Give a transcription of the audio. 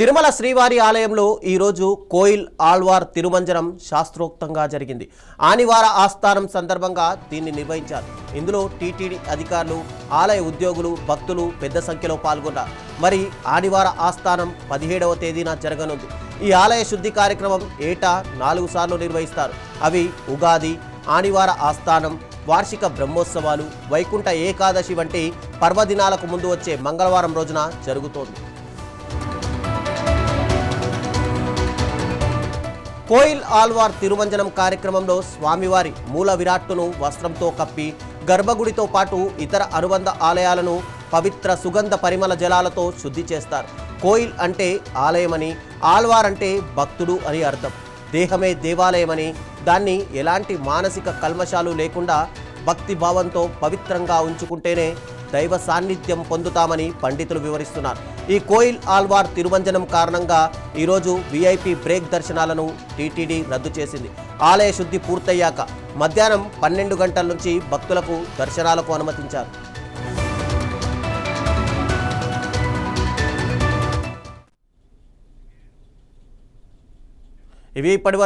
తిరుమల శ్రీవారి ఆలయంలో ఈరోజు కోయిల్ ఆళ్వార్ తిరుమంజనం శాస్త్రోక్తంగా జరిగింది. ఆనివార ఆస్థానం సందర్భంగా దీన్ని నిర్వహించారు. ఇందులో టీటీడీ అధికారులు, ఆలయ ఉద్యోగులు, భక్తులు పెద్ద సంఖ్యలో పాల్గొన్నారు. మరి ఆనివార ఆస్థానం 17వ తేదీన జరగనుంది. ఈ ఆలయ శుద్ధి కార్యక్రమం ఏటా 4 సార్లు నిర్వహిస్తారు. అవి ఉగాది, ఆనివార ఆస్థానం, వార్షిక బ్రహ్మోత్సవాలు, వైకుంఠ ఏకాదశి వంటి పర్వదినాలకు ముందు వచ్చే మంగళవారం రోజున జరుగుతోంది. కోయిల్ ఆళ్వార్ తిరుమంజనం కార్యక్రమంలో స్వామివారి మూల విరాట్టును వస్త్రంతో కప్పి గర్భగుడితో పాటు ఇతర అనుబంధ ఆలయాలను పవిత్ర సుగంధ పరిమళ జలాలతో శుద్ధి చేస్తారు. కోయిల్ అంటే ఆలయమని, ఆళ్వార్ అంటే భక్తుడు అని అర్థం. దేహమే దేవాలయమని, దాన్ని ఎలాంటి మానసిక కల్మషాలు లేకుండా భక్తి భావంతో పవిత్రంగా ఉంచుకుంటేనే దైవ సాన్నిధ్యం పొందుతామని పండితులు వివరిస్తున్నారు. ఈ కోయిల్ ఆళ్వార్ తిరుమంజనం కారణంగా ఈరోజు వీఐపీ బ్రేక్ దర్శనాలను టీటీడీ రద్దు చేసింది. ఆలయ శుద్ధి పూర్తయ్యాక మధ్యాహ్నం 12 గంటల నుంచి భక్తులకు దర్శనాలకు అనుమతించారు. ఇవి ఇప్పటివరకు